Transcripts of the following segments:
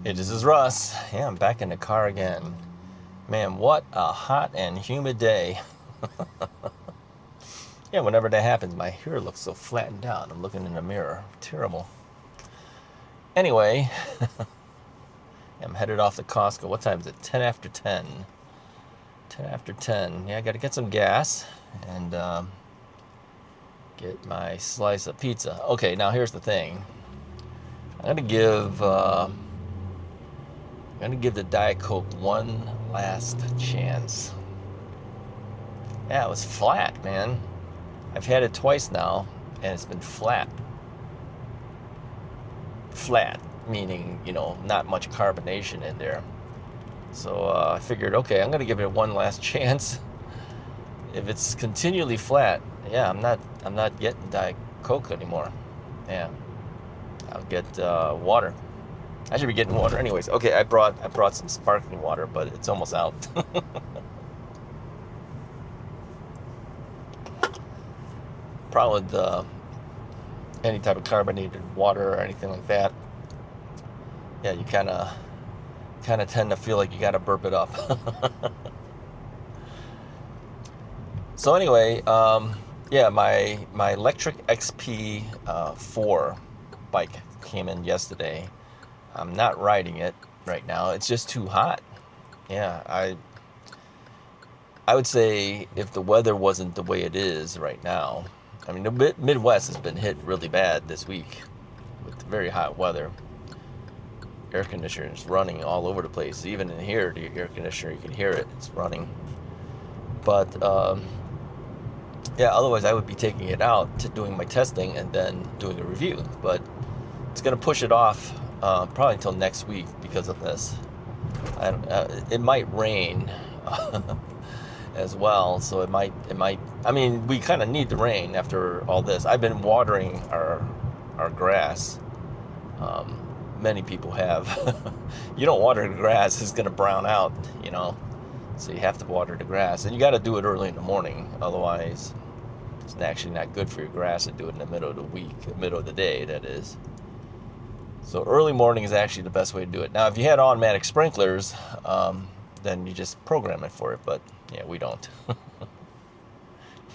Hey, this is Russ. Yeah, I'm back in the car again. Man, what a hot and humid day. Yeah, whenever that happens, my hair looks so flattened out. I'm looking in the mirror. Terrible. Anyway, I'm headed off to Costco. What time is it? 10 after 10. 10 after 10. Yeah, I got to get some gas and get my slice of pizza. Okay, now here's the thing. I'm gonna give the Diet Coke one last chance. Yeah, it was flat, man. I've had it twice now, and it's been flat. Flat, meaning, not much carbonation in there. So I figured, okay, I'm gonna give it one last chance. If it's continually flat, yeah, I'm not getting Diet Coke anymore. Yeah, I'll get water. I should be getting water anyways. Okay, I brought some sparkling water, but it's almost out. Problem with any type of carbonated water or anything like that, yeah, you kind of tend to feel like you got to burp it up. So anyway, yeah, my electric XP 4 bike came in yesterday. I'm not riding it right now. It's just too hot. Yeah, I would say if the weather wasn't the way it is right now, I mean, the Midwest has been hit really bad this week with very hot weather. Air conditioners running all over the place. Even in here, the air conditioner, you can hear it. It's running. But yeah, otherwise I would be taking it out to doing my testing and then doing a review. But it's going to push it off probably until next week because of this. It might rain as well, so it might. I mean, we kind of need the rain after all this. I've been watering our grass. Many people have. You don't water the grass, it's going to brown out, So you have to water the grass, and you got to do it early in the morning. Otherwise, it's actually not good for your grass to do it in the middle of the week, the middle of the day, that is. So early morning is actually the best way to do it. Now, if you had automatic sprinklers, then you just program it for it. But yeah, we don't.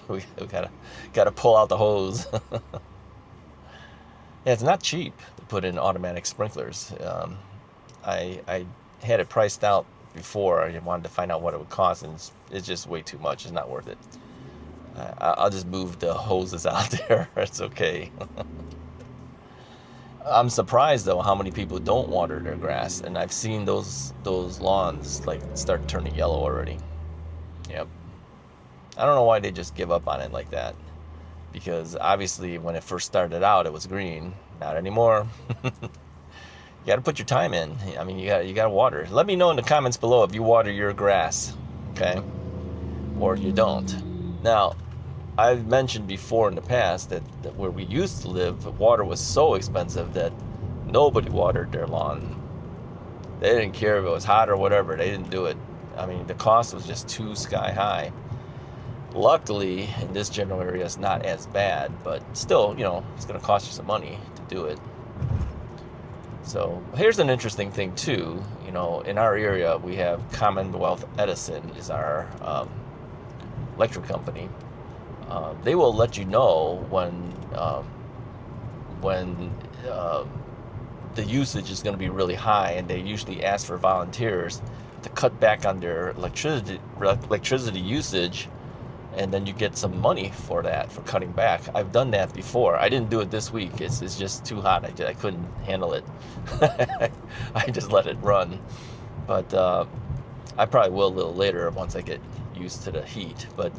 we gotta pull out the hose. Yeah, it's not cheap to put in automatic sprinklers. I had it priced out before. I wanted to find out what it would cost, and it's just way too much. It's not worth it. I'll just move the hoses out there. It's okay. I'm surprised though how many people don't water their grass, and I've seen those lawns like start turning yellow already. Yep. I don't know why they just give up on it like that. Because obviously when it first started out it was green. Not anymore. You got to put your time in. I mean, you got to water. Let me know in the comments below if you water your grass, okay? Or you don't. Now, I've mentioned before in the past that where we used to live, water was so expensive that nobody watered their lawn. They didn't care if it was hot or whatever. They didn't do it. I mean, the cost was just too sky high. Luckily, in this general area, it's not as bad, but still, it's going to cost you some money to do it. So here's an interesting thing too. In our area, we have Commonwealth Edison is our electric company. They will let you know when the usage is going to be really high, and they usually ask for volunteers to cut back on their electricity usage, and then you get some money for that, for cutting back. I've done that before. I didn't do it this week. It's just too hot. I couldn't handle it. I just let it run. But I probably will a little later once I get used to the heat. But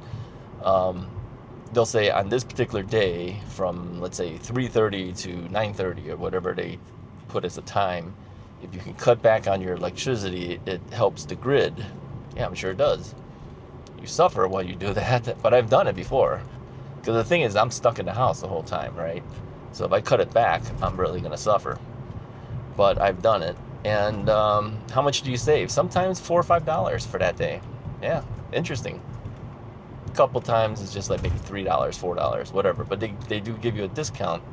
they'll say on this particular day from, let's say, 3:30 to 9:30 or whatever they put as a time, if you can cut back on your electricity, it helps the grid. Yeah, I'm sure it does. You suffer while you do that, but I've done it before. Because the thing is, I'm stuck in the house the whole time, right? So if I cut it back, I'm really going to suffer. But I've done it. And how much do you save? Sometimes $4 or $5 for that day. Yeah, interesting. A couple times it's just like maybe $3, $4, whatever. But they do give you a discount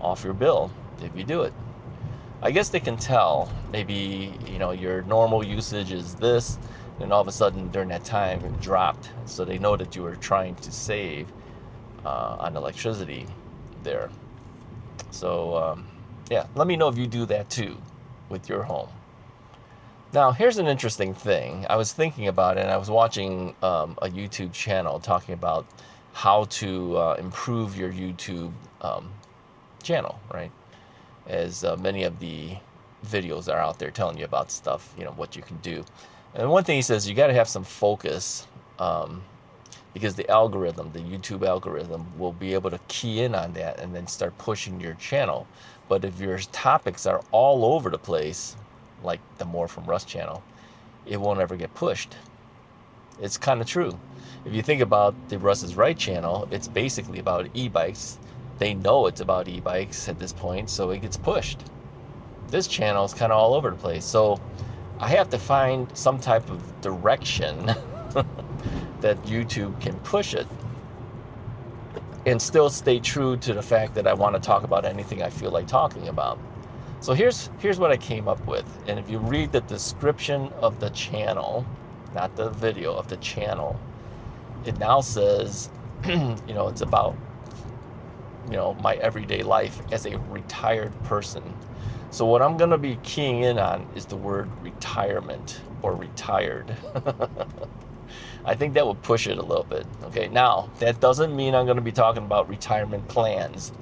off your bill if you do it. I guess they can tell. Maybe, your normal usage is this, and all of a sudden during that time it dropped. So they know that you were trying to save on electricity there. So, yeah, let me know if you do that too with your home. Now, here's an interesting thing. I was thinking about it, and I was watching a YouTube channel talking about how to improve your YouTube channel, right? As many of the videos are out there telling you about stuff, what you can do. And one thing he says, you got to have some focus, because the YouTube algorithm will be able to key in on that and then start pushing your channel. But if your topics are all over the place, like the More from Russ channel, it won't ever get pushed. It's kind of true. If you think about the Russ is Right channel, it's basically about e-bikes. They know it's about e-bikes at this point, so it gets pushed. This channel is kind of all over the place. So I have to find some type of direction that YouTube can push it and still stay true to the fact that I want to talk about anything I feel like talking about. So here's what I came up with. And if you read the description of the channel, not the video, of the channel, it now says, it's about, my everyday life as a retired person. So what I'm going to be keying in on is the word retirement or retired. I think that would push it a little bit. Okay, now that doesn't mean I'm going to be talking about retirement plans.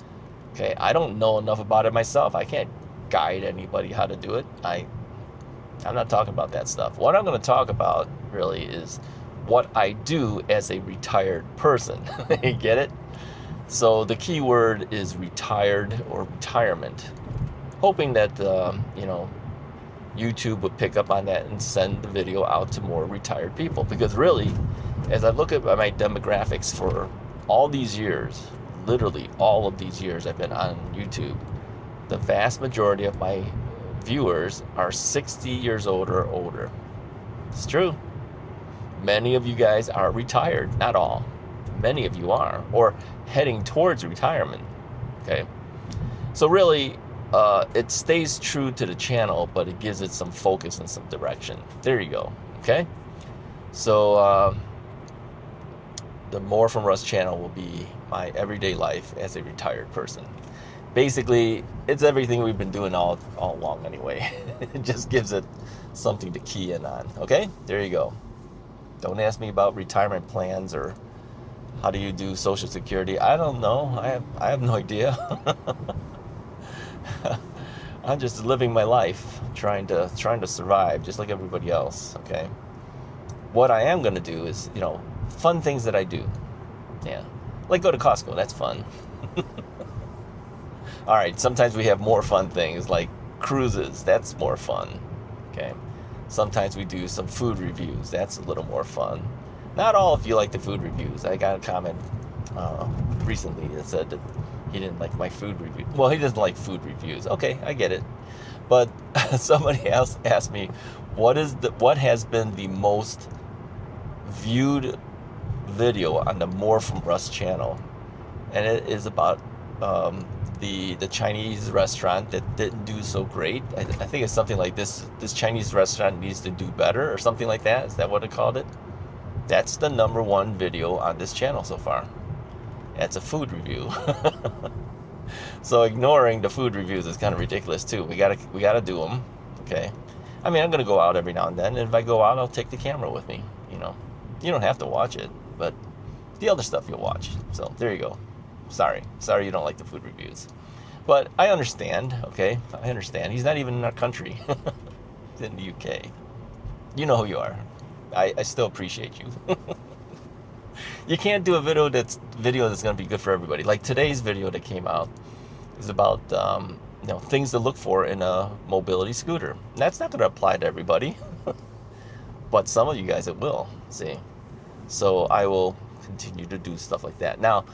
Okay, I don't know enough about it myself. I can't guide anybody how to do it. I'm not talking about that stuff. What I'm going to talk about really is what I do as a retired person. You get it? So the key word is retired or retirement. Hoping that YouTube would pick up on that and send the video out to more retired people. Because really, as I look at my demographics for all these years, literally all of these years I've been on YouTube, the vast majority of my viewers are 60 years old or older. It's true. Many of you guys are retired. Not all. Many of you are, or heading towards retirement. Okay. So really, it stays true to the channel, but it gives it some focus and some direction. There you go. Okay. So the More from Russ channel will be my everyday life as a retired person. Basically, it's everything we've been doing all along anyway. It just gives it something to key in on. Okay, there you go. Don't ask me about retirement plans or how do you do Social Security. I don't know. I have no idea. I'm just living my life, trying to survive, just like everybody else. Okay. What I am gonna do is, fun things that I do. Yeah, like go to Costco. That's fun. All right, sometimes we have more fun things like cruises. That's more fun. Okay. Sometimes we do some food reviews. That's a little more fun. Not all of you like the food reviews. I got a comment recently that said that he didn't like my food review. Well, he doesn't like food reviews. Okay, I get it. But somebody else asked me, what has been the most viewed video on the More from Russ channel? And it is about the Chinese restaurant that didn't do so great. I think it's something like this Chinese restaurant needs to do better or something like that. Is that what it called it? That's the #1 video on this channel so far. That's a food review. So ignoring the food reviews is kind of ridiculous too. We gotta do them. Okay. I mean, I'm gonna go out every now and then, and if I go out, I'll take the camera with me. You don't have to watch it, but the other stuff you'll watch. So there you go. Sorry you don't like the food reviews, but I understand. Okay, I understand. He's not even in our country. He's in the UK. You know who you are. I still appreciate you. You can't do a video that's going to be good for everybody. Like today's video that came out is about things to look for in a mobility scooter. And that's not going to apply to everybody, but some of you guys it will. See, so I will continue to do stuff like that. Now,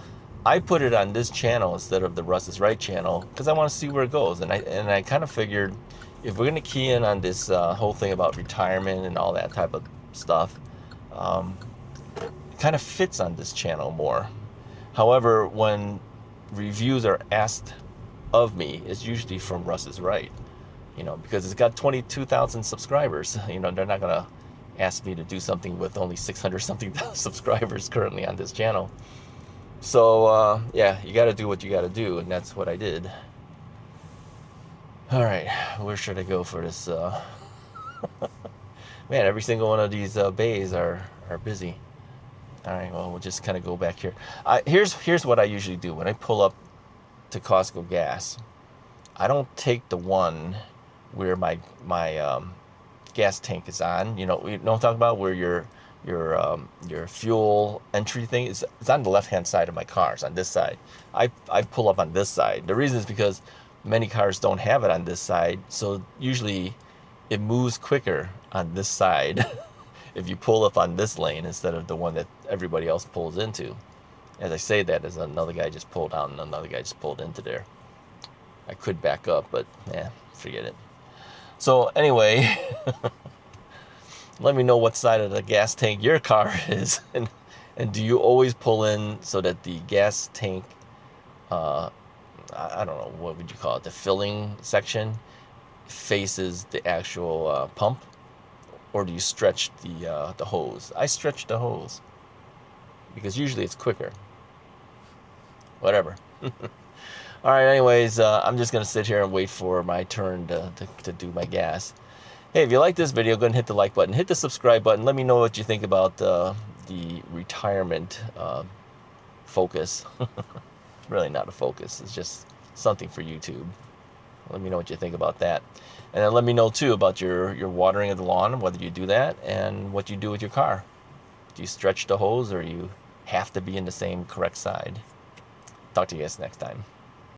I put it on this channel instead of the Russ is Right channel because I want to see where it goes, and I kind of figured if we're going to key in on this whole thing about retirement and all that type of stuff, it kind of fits on this channel more. However, when reviews are asked of me, it's usually from Russ is Right. You know, because it's got 22,000 subscribers. You know, they're not gonna ask me to do something with only 600 something subscribers currently on this channel. So yeah, you got to do what you got to do, and that's what I did. All right, where should I go for this? Man, every single one of these bays are busy. All right, well, we'll just kind of go back here. Here's what I usually do when I pull up to Costco gas. I don't take the one where my gas tank is on. You know what I'm talking about, where your fuel entry thing is. It's on the left hand side of my car. It's on this side. I pull up on this side. The reason is because many cars don't have it on this side, so usually it moves quicker on this side if you pull up on this lane instead of the one that everybody else pulls into. As I say that, as another guy just pulled out and another guy just pulled into there. I could back up, but yeah, forget it. So anyway, let me know what side of the gas tank your car is, and do you always pull in so that the gas tank, I don't know, what would you call it, the filling section faces the actual pump, or do you stretch the hose? I stretch the hose because usually it's quicker. Whatever. All right, anyways, I'm just going to sit here and wait for my turn to do my gas. Hey, if you like this video, go ahead and hit the like button. Hit the subscribe button. Let me know what you think about the retirement focus. It's really not a focus. It's just something for YouTube. Let me know what you think about that. And then let me know, too, about your watering of the lawn, whether you do that, and what you do with your car. Do you stretch the hose, or you have to be in the same correct side? Talk to you guys next time.